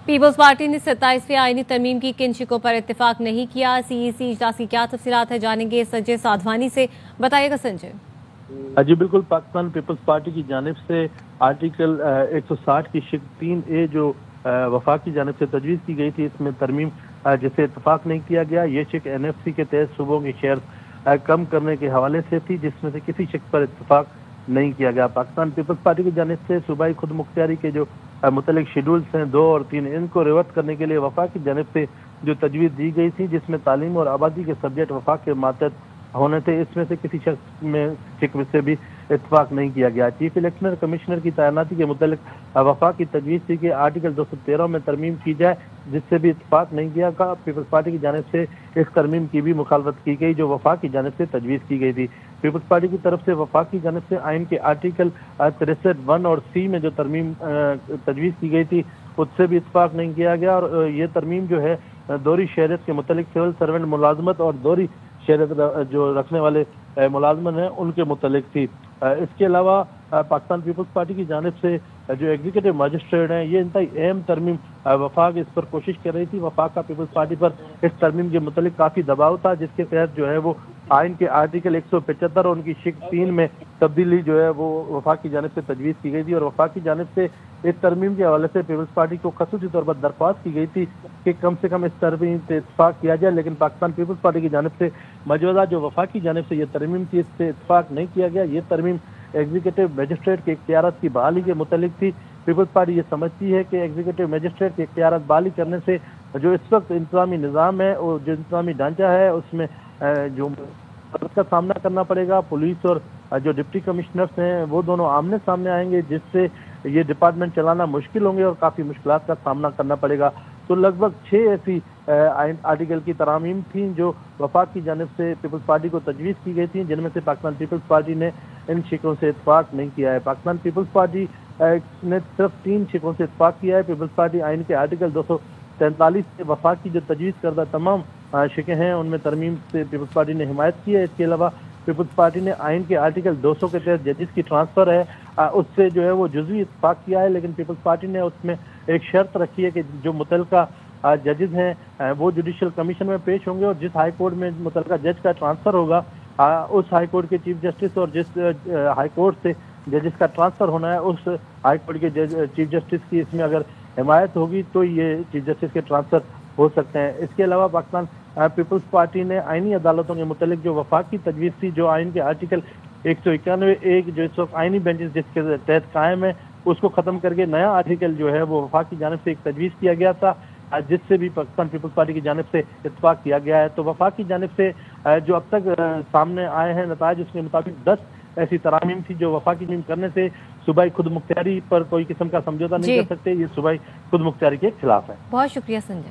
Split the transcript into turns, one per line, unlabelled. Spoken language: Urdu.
پیپلز پارٹی نے 27ویں آئینی ترمیم کی کن شقوں پر اتفاق نہیں کیا؟ CEC اجلاس کی کیا تفصیلات ہے، جانیں گے سنجے سادھوانی سے۔ بتائیے گا سنجے۔
جی بالکل، پاکستان پیپلز پارٹی کی جانب سے آرٹیکل 160 کی شق 3A جو وفاق کی جانب سے تجویز کی گئی تھی، اس میں ترمیم جسے اتفاق نہیں کیا گیا۔ یہ شق NFC کے تحت صوبوں کی شیئر کم کرنے کے حوالے سے تھی، جس میں سے کسی شق پر اتفاق نہیں کیا گیا۔ پاکستان پیپلز پارٹی کی جانب سے صوبائی خود مختاری کے جو متعلق شیڈولز ہیں 2 اور 3، ان کو ریورٹ کرنے کے لیے وفاق کی جانب سے جو تجویز دی گئی تھی، جس میں تعلیم اور آبادی کے سبجیکٹ وفاق کے ماتحت ہونے تھے، اس میں سے کسی شخص میں شق سے بھی اتفاق نہیں کیا گیا۔ چیف الیکشن کمشنر کی تعیناتی کے متعلق وفاق کی تجویز تھی کہ آرٹیکل 213 میں ترمیم کی جائے، جس سے بھی اتفاق نہیں کیا گیا۔ پیپلز پارٹی کی جانب سے اس ترمیم کی بھی مخالفت کی گئی جو وفاق کی جانب سے تجویز کی گئی تھی۔ پیپلز پارٹی کی طرف سے وفاق کی جانب سے آئین کے آرٹیکل 63(1) اور C میں جو ترمیم تجویز کی گئی تھی، اس سے بھی اتفاق نہیں کیا گیا، اور یہ ترمیم جو ہے دوہری شہریت کے متعلق سول سرونٹ ملازمت اور دوہری شہریت جو رکھنے والے ملازمن ہیں ان کے متعلق تھی۔ اس کے علاوہ پاکستان پیپلز پارٹی کی جانب سے جو ایگزیکٹو مجسٹریٹ ہیں، یہ انتہائی اہم ترمیم وفاق اس پر کوشش کر رہی تھی۔ وفاق کا پیپلز پارٹی پر اس ترمیم کے متعلق کافی دباؤ تھا، جس کے تحت جو ہے وہ آئین کے آرٹیکل 175 اور ان کی شق 3 میں تبدیلی جو ہے وہ وفاق کی جانب سے تجویز کی گئی تھی، اور وفاق کی جانب سے اس ترمیم کے حوالے سے پیپلز پارٹی کو خصوصی طور پر درخواست کی گئی تھی کہ کم سے کم اس ترمیم سے اتفاق کیا جائے، لیکن پاکستان پیپلز پارٹی کی جانب سے موجودہ جو وفاق کی جانب سے یہ ترمیم تھی، اس سے اتفاق نہیں کیا گیا۔ یہ ترمیم ایگزیکٹو میجسٹریٹ کے اختیارات کی بحالی کے متعلق تھی۔ پیپلز پارٹی یہ سمجھتی ہے کہ ایگزیکٹو میجسٹریٹ کے اختیارات بحالی کرنے سے جو اس وقت انتظامی نظام ہے اور جو انتظامی ڈھانچہ ہے، اس میں جو کا سامنا کرنا پڑے گا۔ پولیس اور جو ڈپٹی کمشنرز ہیں وہ دونوں آمنے سامنے آئیں گے، جس سے یہ ڈپارٹمنٹ چلانا مشکل ہوں گے اور کافی مشکلات کا سامنا کرنا پڑے گا۔ تو لگ بھگ 6 ایسی آرٹیکل کی ترامیم تھیں جو وفاق کی جانب سے پیپلز پارٹی کو تجویز کی گئی تھیں، جن میں سے پاکستان پیپلز پارٹی نے ان شقوں سے اتفاق نہیں کیا ہے۔ پاکستان پیپلز پارٹی نے صرف 3 شقوں سے اتفاق کیا ہے۔ پیپلز پارٹی آئین کے آرٹیکل 243 سے وفاق کی جو تجویز کردہ تمام شقیں ہیں ان میں ترمیم سے پیپلز پارٹی نے حمایت کی ہے۔ اس کے علاوہ پیپلز پارٹی نے آئین کے آرٹیکل 200 کے تحت ججز کی ٹرانسفر ہے، اس سے جو ہے وہ جزوی اتفاق کیا ہے، لیکن پیپلز پارٹی نے اس میں ایک شرط رکھی ہے کہ جو متعلقہ ججز ہیں وہ جوڈیشل کمیشن میں پیش ہوں گے، اور جس ہائی کورٹ میں متعلقہ جج کا ٹرانسفر ہوگا، اس ہائی کورٹ کے چیف جسٹس اور جس ہائی کورٹ سے ججز کا ٹرانسفر ہونا ہے، اس ہائی کورٹ کے چیف جسٹس کی اس میں اگر حمایت ہوگی تو یہ چیف جسٹس کے ٹرانسفر ہو سکتے ہیں۔ اس کے علاوہ پاکستان پیپلز پارٹی نے آئینی عدالتوں کے متعلق جو وفاق کی تجویز تھی، جو آئین کے آرٹیکل 191 جو اس وقت آئینی بینچز جس کے تحت قائم ہے، اس کو ختم کر کے نیا آرٹیکل جو ہے وہ وفاق کی جانب سے ایک تجویز کیا گیا تھا، جس سے بھی پاکستان پیپلز پارٹی کی جانب سے اتفاق کیا گیا ہے۔ تو وفاق کی جانب سے جو اب تک سامنے آئے ہیں نتائج، اس کے مطابق 10 ایسی ترامیم تھی جو وفاقی ترمیم کرنے سے صوبائی خود مختاری پر کوئی قسم کا سمجھوتہ نہیں کر سکتے، یہ صوبائی خود مختاری کے خلاف ہے۔
بہت شکریہ سنجے۔